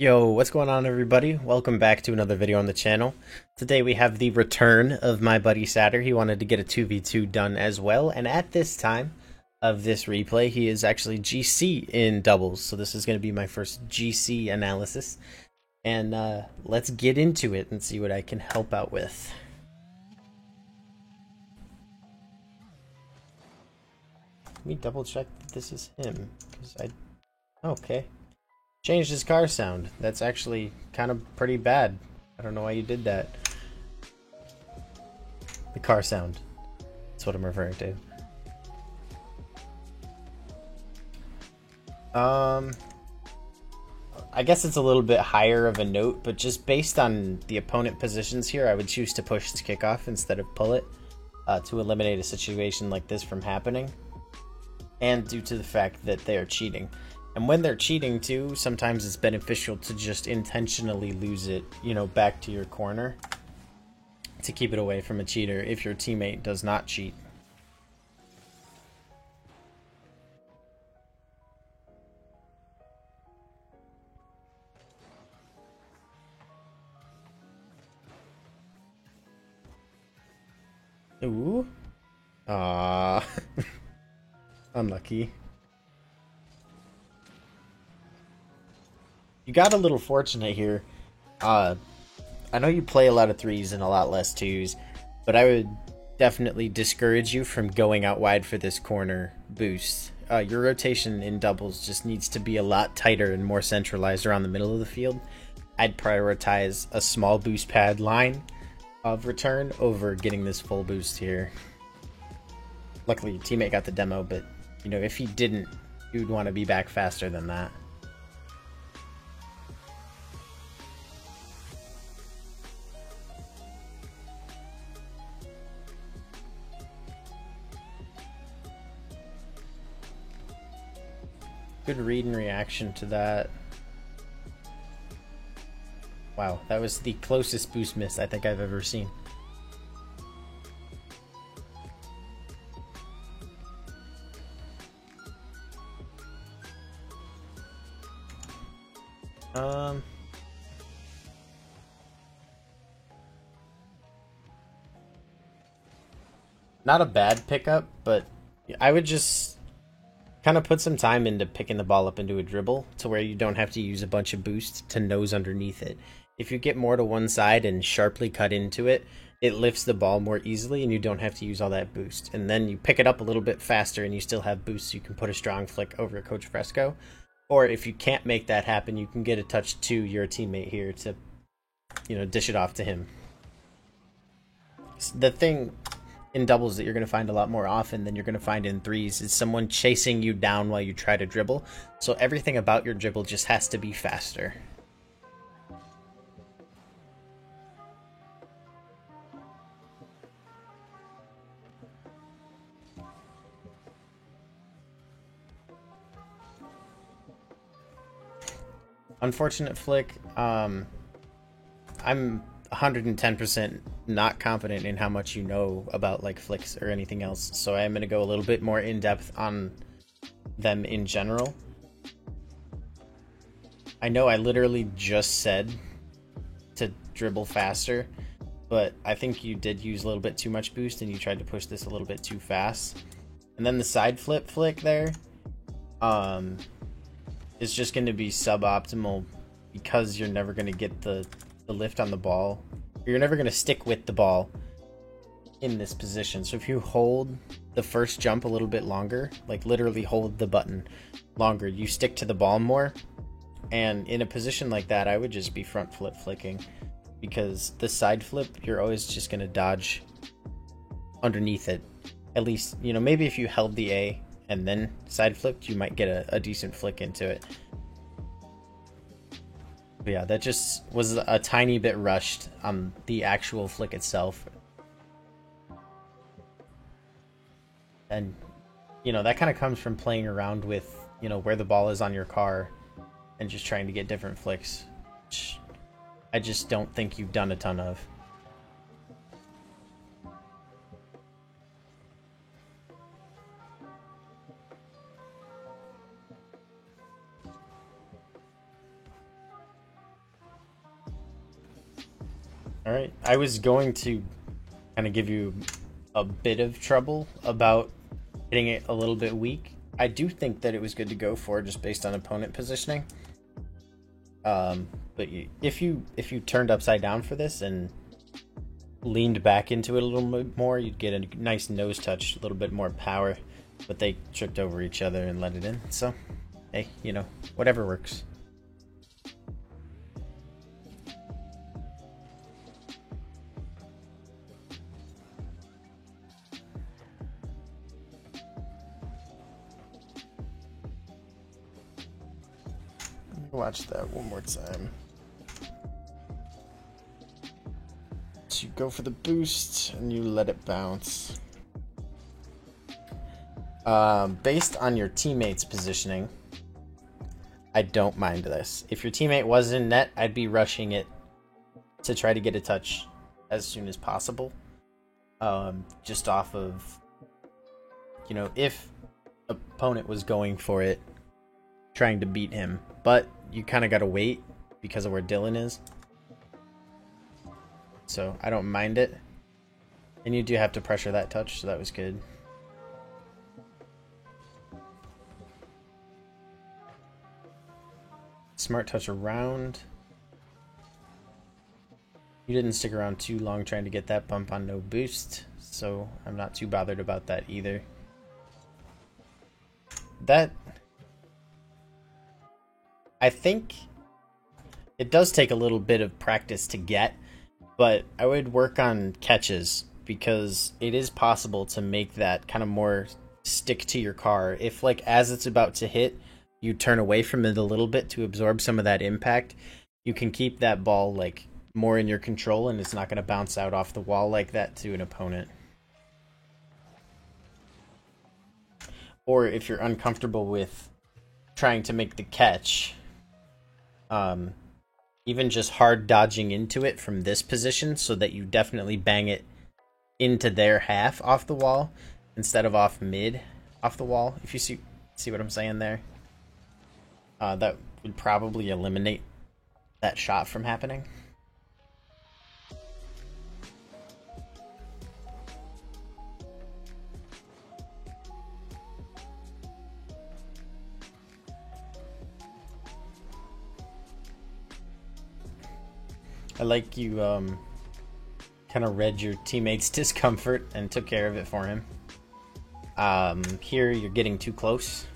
Yo, what's going on everybody? Welcome back to another video on the channel. Today we have the return of my buddy Satter. He wanted to get a 2v2 done as well, and at this time of this replay, he is actually GC in doubles. So this is going to be my first GC analysis. And let's get into it and see what I can help out with. Let me double check that this is him, because okay. Changed his car sound. That's actually kind of pretty bad. I don't know why you did that. The car sound. That's what I'm referring to. I guess it's a little bit higher of a note, but just based on the opponent positions here, I would choose to push to kickoff instead of pull it to eliminate a situation like this from happening. And due to the fact that they are cheating. And when they're cheating too, sometimes it's beneficial to just intentionally lose it, you know, back to your corner to keep it away from a cheater if your teammate does not cheat. Ooh. Ah. Unlucky. You got a little fortunate here. I know you play a lot of threes and a lot less twos, but I would definitely discourage you from going out wide for this corner boost. Your rotation in doubles just needs to be a lot tighter and more centralized around the middle of the field. I'd prioritize a small boost pad line of return over getting this full boost here. Luckily, your teammate got the demo, but you know, if he didn't, you'd want to be back faster than that. Good read and reaction to that. Wow, that was the closest boost miss I think I've ever seen. Not a bad pickup, but I would just kind of put some time into picking the ball up into a dribble to where you don't have to use a bunch of boost to nose underneath it. If you get more to one side and sharply cut into it, it lifts the ball more easily and you don't have to use all that boost. And then you pick it up a little bit faster and you still have boost, so you can put a strong flick over Coach Fresco. Or if you can't make that happen, you can get a touch to your teammate here to, you know, dish it off to him. The thing in doubles that you're going to find a lot more often than you're going to find in threes is someone chasing you down while you try to dribble. So everything about your dribble just has to be faster. Unfortunate flick. I'm 110% not confident in how much you know about like flicks or anything else, so I'm going to go a little bit more in depth on them in general. I know I literally just said to dribble faster, but I think you did use a little bit too much boost and you tried to push this a little bit too fast. And then the side flip flick there is just going to be suboptimal because you're never going to get the lift on the ball. You're never going to stick with the ball in this position. So if you hold the first jump a little bit longer, like literally hold the button longer, you stick to the ball more. And in a position like that, I would just be front flip flicking, because the side flip, you're always just going to dodge underneath it. At least, you know, maybe if you held the A and then side flipped, you might get a decent flick into it. But yeah, that just was a tiny bit rushed on the actual flick itself. And, you know, that kind of comes from playing around with, you know, where the ball is on your car and just trying to get different flicks, which I just don't think you've done a ton of. All right. I was going to kind of give you a bit of trouble about hitting it a little bit weak. I do think that it was good to go for just based on opponent positioning. But if you turned upside down for this and leaned back into it a little bit more, you'd get a nice nose touch, a little bit more power. But they tripped over each other and let it in. So, hey, you know, whatever works. Watch that one more time. So you go for the boost and you let it bounce. Based on your teammate's positioning, I don't mind this. If your teammate was in net, I'd be rushing it to try to get a touch as soon as possible. Just off of, you know, if opponent was going for it, trying to beat him. But you kind of got to wait because of where Dylan is. So I don't mind it. And you do have to pressure that touch, so that was good. Smart touch around. You didn't stick around too long trying to get that bump on no boost, so I'm not too bothered about that either. That, I think it does take a little bit of practice to get, but I would work on catches because it is possible to make that kind of more stick to your car. If, like, as it's about to hit, you turn away from it a little bit to absorb some of that impact, you can keep that ball, like, more in your control and it's not going to bounce out off the wall like that to an opponent. Or if you're uncomfortable with trying to make the catch, even just hard dodging into it from this position so that you definitely bang it into their half off the wall instead of off mid off the wall. If you see what I'm saying there, that would probably eliminate that shot from happening. I like you kind of read your teammate's discomfort and took care of it for him. Here you're getting too close.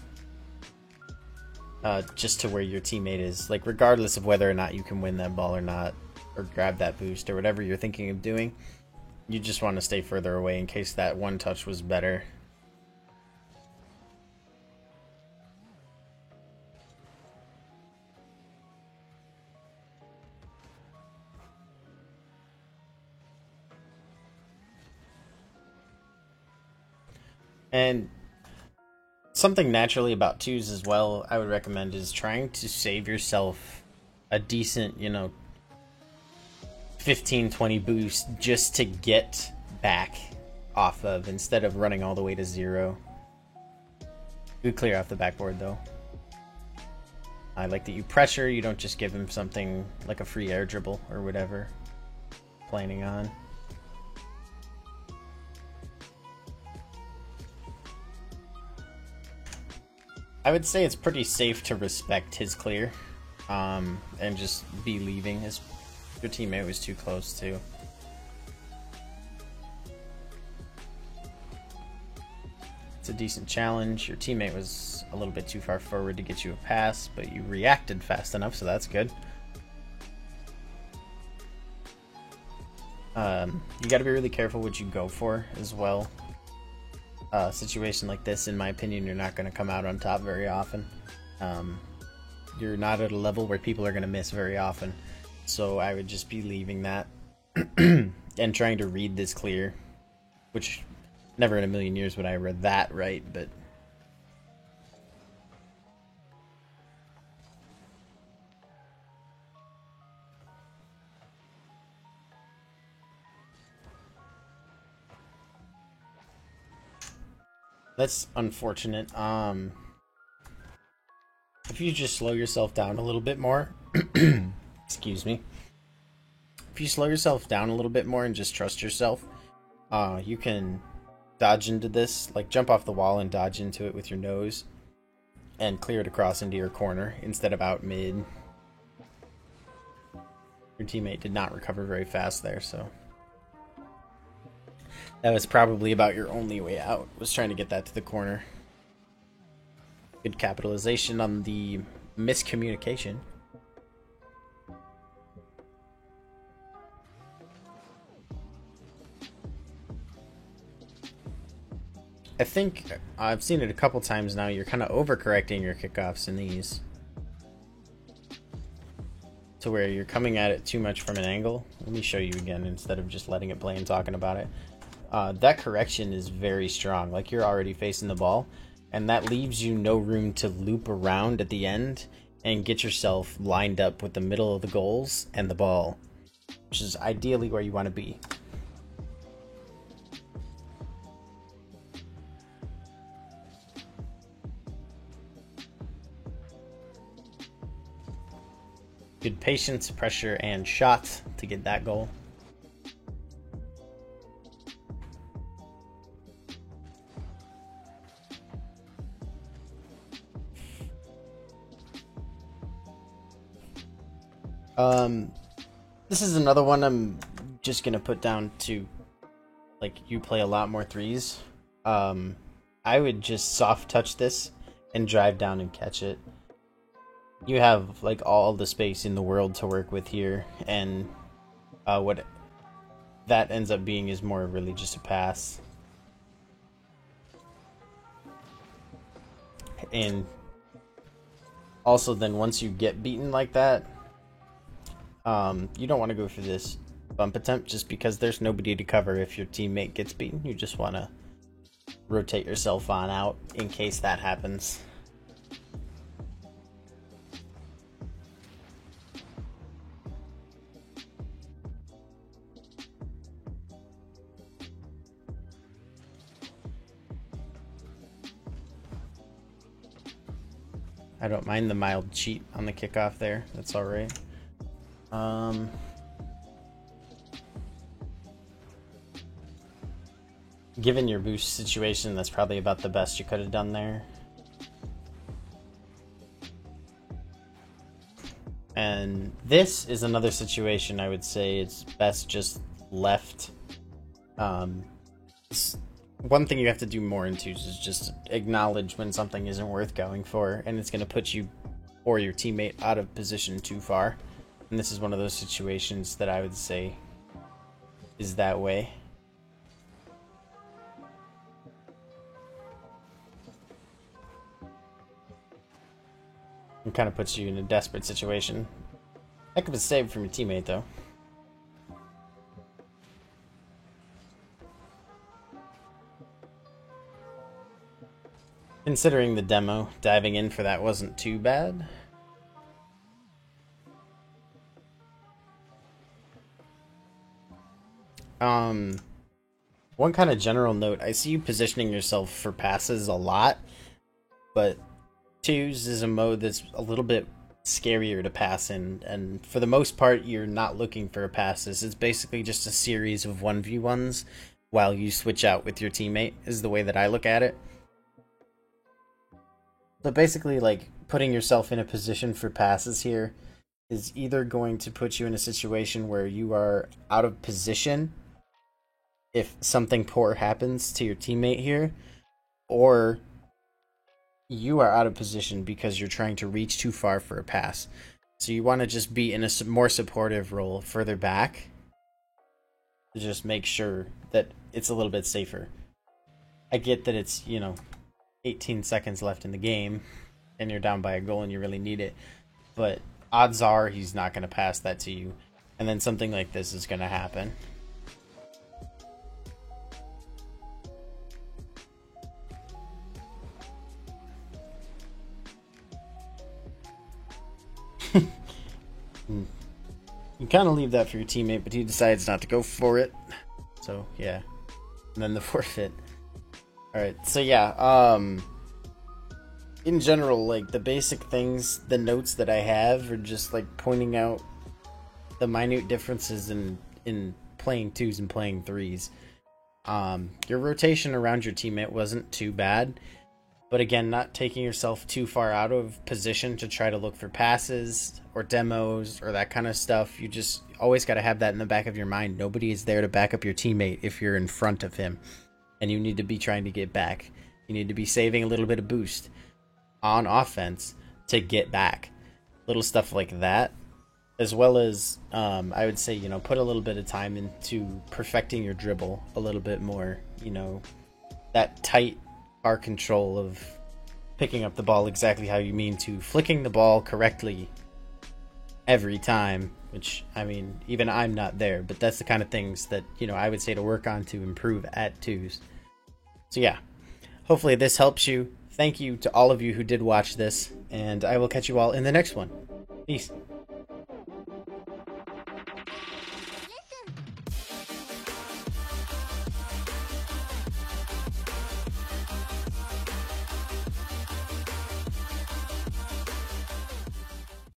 Just to where your teammate is. Like, regardless of whether or not you can win that ball or not, or grab that boost or whatever you're thinking of doing, you just want to stay further away in case that one touch was better. And something naturally about twos as well, I would recommend, is trying to save yourself a decent, you know, 15-20 boost just to get back off of instead of running all the way to 0. Good clear off the backboard though. I like that you pressure, you don't just give him something like a free air dribble or whatever planning on. I would say it's pretty safe to respect his clear, and just be leaving. Your teammate was too close too. It's a decent challenge. Your teammate was a little bit too far forward to get you a pass, but you reacted fast enough, so that's good. You got to be really careful what you go for as well. Situation like this, in my opinion, you're not going to come out on top very often. You're not at a level where people are going to miss very often, so I would just be leaving that and trying to read this clear, which never in a million years would I read that right, but that's unfortunate. If you just slow yourself down a little bit more, excuse me, if you slow yourself down a little bit more and just trust yourself, you can dodge into this, like jump off the wall and dodge into it with your nose and clear it across into your corner instead of out mid. Your teammate did not recover very fast there, so that was probably about your only way out, was trying to get that to the corner. Good capitalization on the miscommunication. I think I've seen it a couple times now. You're kind of overcorrecting your kickoffs in these, to where you're coming at it too much from an angle. Let me show you again instead of just letting it play and talking about it. That correction is very strong. Like, you're already facing the ball, and that leaves you no room to loop around at the end and get yourself lined up with the middle of the goals and the ball, which is ideally where you want to be. Good patience, pressure, and shots to get that goal. This is another one I'm just gonna put down to, like, you play a lot more threes. I would just soft touch this and drive down and catch it. You have like all the space in the world to work with here, and what that ends up being is more really just a pass. And also then once you get beaten like that, you don't want to go for this bump attempt just because there's nobody to cover if your teammate gets beaten. You just want to rotate yourself on out in case that happens. I don't mind the mild cheat on the kickoff there. That's all right. Given your boost situation, that's probably about the best you could have done there. And this is another situation I would say it's best just left. One thing you have to do more into is just acknowledge when something isn't worth going for, and it's going to put you or your teammate out of position too far. And this is one of those situations that I would say is that way. It kind of puts you in a desperate situation. Heck of a save from your teammate, though. Considering the demo, diving in for that wasn't too bad. One kind of general note, I see you positioning yourself for passes a lot, but twos is a mode that's a little bit scarier to pass in, and for the most part you're not looking for passes. It's basically just a series of 1v1s while you switch out with your teammate, is the way that I look at it. So basically, like, putting yourself in a position for passes here is either going to put you in a situation where you are out of position if something poor happens to your teammate here, or you are out of position because you're trying to reach too far for a pass. So you want to just be in a more supportive role further back to just make sure that it's a little bit safer. I get that it's, 18 seconds left in the game and you're down by a goal and you really need it, but odds are he's not going to pass that to you, and then something like this is going to happen. You kind of leave that for your teammate, but he decides not to go for it. So, yeah. And then the forfeit. Alright, so yeah, in general, like, the basic things, the notes that I have are just, like, pointing out the minute differences in playing twos and playing threes. Your rotation around your teammate wasn't too bad, but again, not taking yourself too far out of position to try to look for passes or demos or that kind of stuff. You just always got to have that in the back of your mind. Nobody is there to back up your teammate if you're in front of him, and you need to be trying to get back. You need to be saving a little bit of boost on offense to get back. Little stuff like that, as well as I would say, you know, put a little bit of time into perfecting your dribble a little bit more. You know, that tight bar control of picking up the ball exactly how you mean to, flicking the ball correctly every time, which, I mean, even I'm not there, but that's the kind of things that, you know, I would say to work on to improve at twos. So yeah, hopefully this helps you. Thank you to all of you who did watch this, and I will catch you all in the next one. Peace.